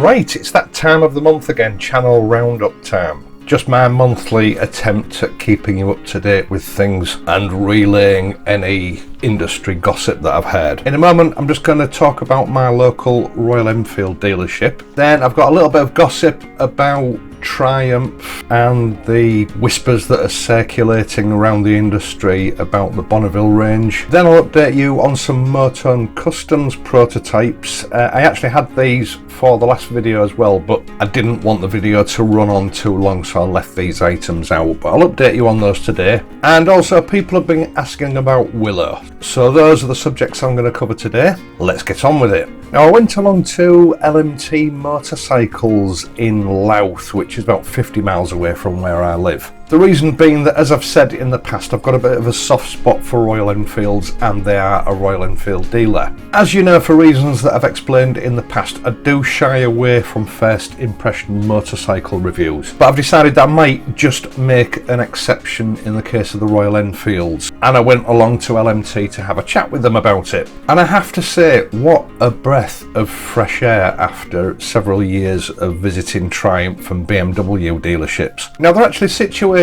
Right, it's that time of the month again, channel roundup time. Just my monthly attempt at keeping you up to date with things and relaying any industry gossip that I've heard. In a moment, I'm just going to talk about my local Royal Enfield dealership. Then I've got a little bit of gossip about Triumph and the whispers that are circulating around the industry about the Bonneville range. Then I'll update you on some MOTONE Customs prototypes. I actually had these for the last video as well, but I didn't want the video to run on too long, so I left these items out. But I'll update you on those today. And also, people have been asking about Willow. So those are the subjects I'm going to cover today. Let's get on with it. Now, I went along to LMT Motorcycles in Louth, which is about 50 miles away from where I live. The reason being that, as I've said in the past, I've got a bit of a soft spot for Royal Enfields, and they are a Royal Enfield dealer. As you know, for reasons that I've explained in the past, I do shy away from first impression motorcycle reviews. But I've decided that I might just make an exception in the case of the Royal Enfields. And I went along to LMT to have a chat with them about it. And I have to say, what a breath of fresh air after several years of visiting Triumph and BMW dealerships. Now, they're actually situated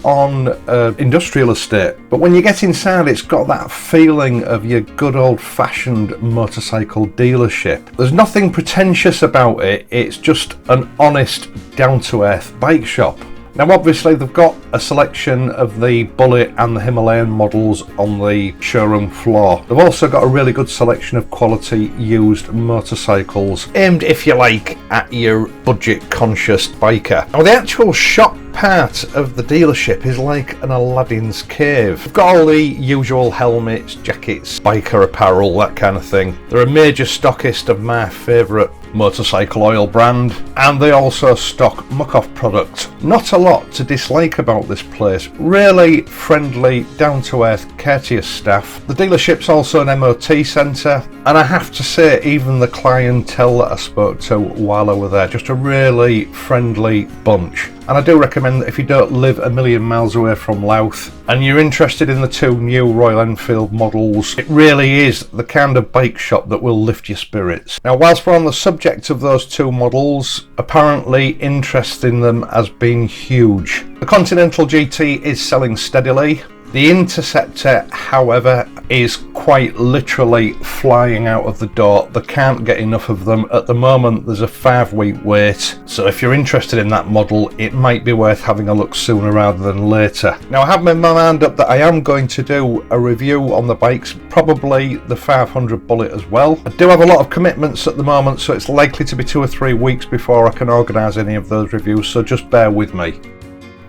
on an industrial estate, but when you get inside, it's got that feeling of your good old-fashioned motorcycle dealership. There's nothing pretentious about it, it's just an honest, down-to-earth bike shop. Now, obviously, they've got a selection of the Bullet and the Himalayan models on the showroom floor. They've also got a really good selection of quality used motorcycles, aimed, if you like, at your budget-conscious biker. Now, the actual shop part of the dealership is like an Aladdin's cave. They've got all the usual helmets, jackets, biker apparel, that kind of thing. They're a major stockist of my favourite motorcycle oil brand, and they also stock muck-off products. Not a lot to dislike about this place. Really friendly, down-to-earth, courteous staff. The dealership's also an MOT centre, and I have to say, even the clientele that I spoke to while I was there, just a really friendly bunch. And I do recommend that if you don't live a million miles away from Louth and you're interested in the two new Royal Enfield models, it really is the kind of bike shop that will lift your spirits. Now, whilst we're on the subject of those two models, apparently interest in them has been huge. The Continental GT is selling steadily. The Interceptor, however, is quite literally flying out of the door. They can't get enough of them. At the moment, there's a 5-week wait. So if you're interested in that model, it might be worth having a look sooner rather than later. Now, I have made my mind up that I am going to do a review on the bikes, probably the 500 Bullet as well. I do have a lot of commitments at the moment, so it's likely to be 2 or 3 weeks before I can organise any of those reviews, so just bear with me.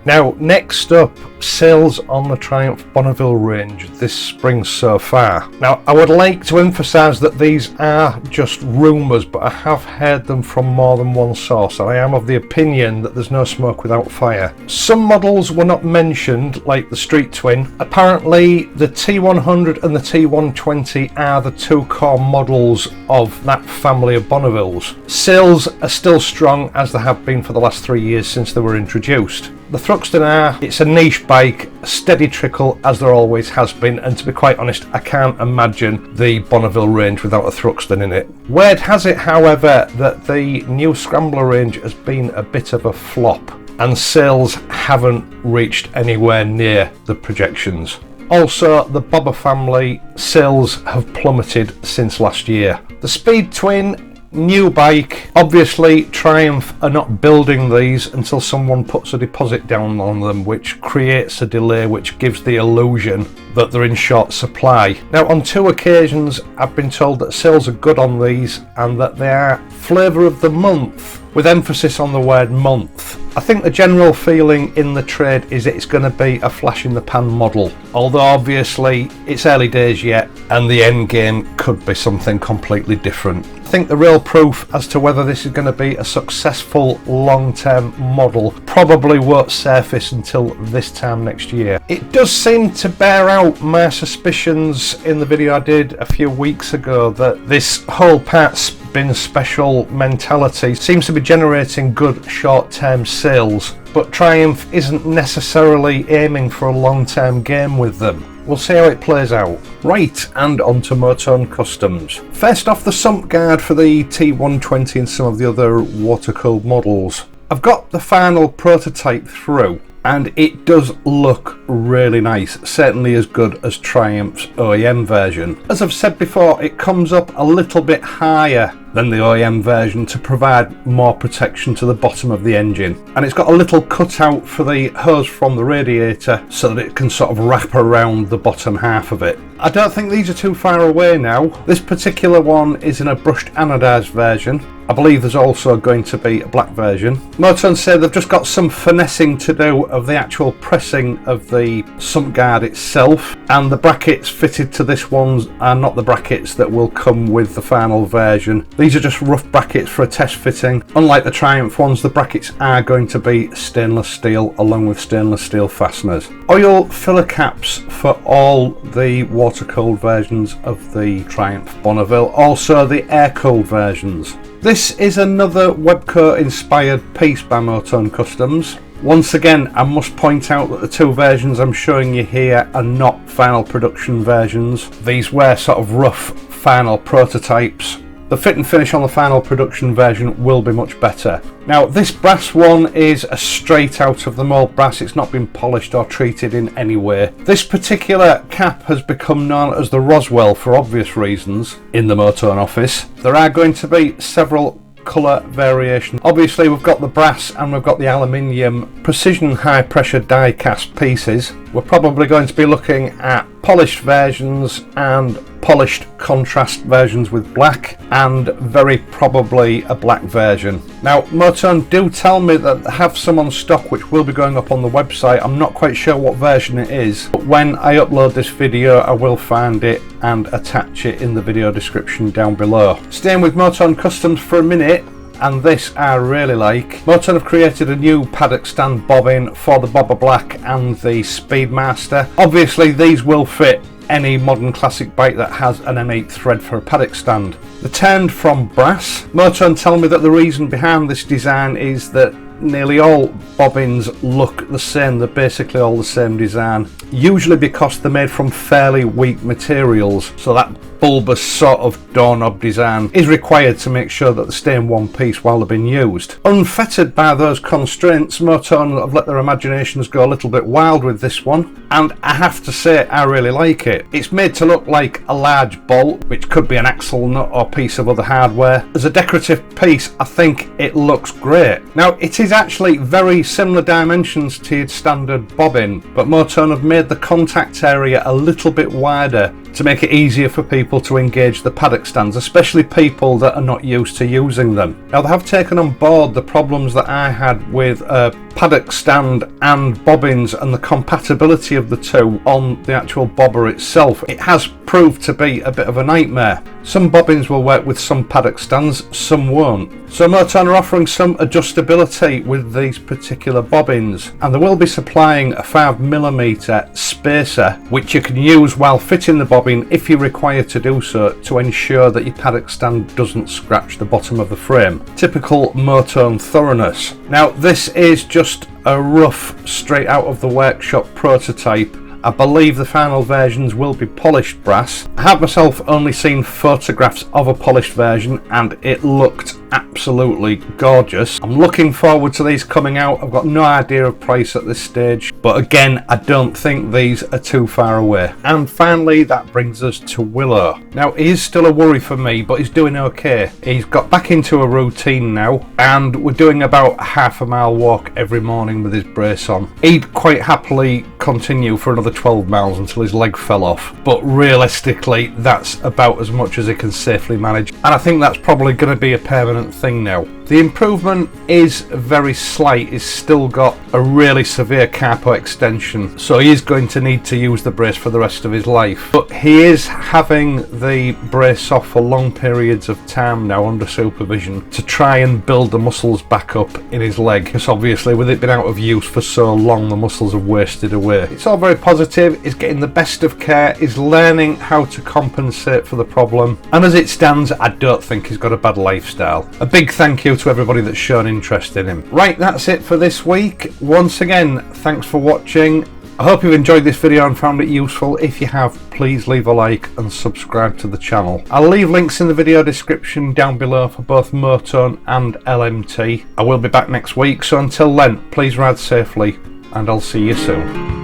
Now, next up, sales on the Triumph Bonneville range this spring so far. Now, I would like to emphasise that these are just rumours, but I have heard them from more than one source, and I am of the opinion that there's no smoke without fire. Some models were not mentioned, like the Street Twin. Apparently, the T100 and the T120 are the two core models of that family of Bonnevilles. Sales are still strong, as they have been for the last 3 years since they were introduced. The Thruxton R, it's a niche bike, a steady trickle as there always has been, and to be quite honest, I can't imagine the Bonneville range without a Thruxton in it. Word has it, however, that the new Scrambler range has been a bit of a flop, and sales haven't reached anywhere near the projections. Also, the Bobber family sales have plummeted since last year. The Speed Twin, new bike. Obviously, Triumph are not building these until someone puts a deposit down on them, which creates a delay which gives the illusion that they're in short supply. Now, on 2 occasions, I've been told that sales are good on these and that they are flavour of the month, with emphasis on the word month. I think the general feeling in the trade is it's going to be a flash in the pan model, although obviously it's early days yet and the end game could be something completely different. I think the real proof as to whether this is going to be a successful long-term model probably won't surface until this time next year. It does seem to bear out my suspicions in the video I did a few weeks ago that this whole parts bin special mentality seems to be generating good short-term sales, but Triumph isn't necessarily aiming for a long-term game with them. we'll see how it plays out. Right, and on to MOTONE Customs. First off, the sump guard for the T120 and some of the other water-cooled models. I've got the final prototype through, and it does look really nice, certainly as good as Triumph's OEM version. As I've said before, it comes up a little bit higher than the OEM version to provide more protection to the bottom of the engine, and it's got a little cutout for the hose from the radiator so that it can sort of wrap around the bottom half of it. I don't think these are too far away now. This particular one is in a brushed anodised version. I believe there's also going to be a black version. MOTONE said they've just got some finessing to do of the actual pressing of the sump guard itself, and the brackets fitted to this one are not the brackets that will come with the final version. These are just rough brackets for a test fitting. Unlike the Triumph ones, the brackets are going to be stainless steel along with stainless steel fasteners. Oil filler caps for all the water-cooled versions of the Triumph Bonneville, also the air-cooled versions. This is another Webco inspired piece by MOTONE Customs. Once again, I must point out that the two versions I'm showing you here are not final production versions. These were sort of rough final prototypes. The fit and finish on the final production version will be much better. Now, this brass one is a straight out of the mould brass. It's not been polished or treated in any way. This particular cap has become known as the Roswell for obvious reasons in the MOTONE office. There are going to be several colour variations. Obviously, we've got the brass and we've got the aluminium precision high pressure die cast pieces. We're probably going to be looking at polished versions and polished contrast versions with black, and very probably a black version. Now, MOTONE do tell me that they have some on stock which will be going up on the website. I'm not quite sure what version it is, but when I upload this video I will find it and attach it in the video description down below. Staying with MOTONE Customs for a minute, and this I really like. MOTONE have created a new paddock stand bobbin for the Bobber Black and the Speedmaster. Obviously these will fit any modern classic bike that has an M8 thread for a paddock stand. They're turned from brass. MOTONE tell me that the reason behind this design is that nearly all bobbins look the same. They're basically all the same design, usually because they're made from fairly weak materials, so that bulbous sort of doorknob design is required to make sure that they stay in one piece while they're being used. Unfettered by those constraints, MOTONE have let their imaginations go a little bit wild with this one, and I have to say I really like it. It's made to look like a large bolt, which could be an axle nut or piece of other hardware. As a decorative piece, I think it looks great. Now, it is actually very similar dimensions to your standard bobbin, but MOTONE have made the contact area a little bit wider to make it easier for people to engage the paddock stands, especially people that are not used to using them. Now, they have taken on board the problems that I had with a paddock stand and bobbins and the compatibility of the two on the actual bobber itself. It has proved to be a bit of a nightmare. Some bobbins will work with some paddock stands, some won't. So MOTONE are offering some adjustability with these particular bobbins, and they will be supplying a 5mm spacer which you can use while fitting the bobbin if you're required to do so, to ensure that your paddock stand doesn't scratch the bottom of the frame. Typical MOTONE thoroughness. Now, this is just a rough, straight out of the workshop prototype. I believe the final versions will be polished brass. I have myself only seen photographs of a polished version and it looked absolutely gorgeous. I'm looking forward to these coming out. I've got no idea of price at this stage, but again, I don't think these are too far away. And finally, that brings us to Willow. Now, he is still a worry for me, but he's doing okay. He's got back into a routine now, and we're doing about a half a mile walk every morning with his brace on. He'd quite happily continue for another 12 miles until his leg fell off, but realistically that's about as much as he can safely manage, and I think that's probably going to be a permanent thing now. The improvement is very slight. He's still got a really severe carpo extension, so he is going to need to use the brace for the rest of his life, but he is having the brace off for long periods of time now under supervision to try and build the muscles back up in his leg, because obviously with it being out of use for so long, the muscles have wasted away. It's all very positive. He's getting the best of care. He's learning how to compensate for the problem, and as it stands, I don't think he's got a bad lifestyle. A big thank you to everybody that's shown interest in him. Right, that's it for this week. Once again, thanks for watching. I hope you've enjoyed this video and found it useful. If you have, please leave a like and subscribe to the channel. I'll leave links in the video description down below for both Motone and LMT. I will be back next week, so until then, please ride safely and I'll see you soon.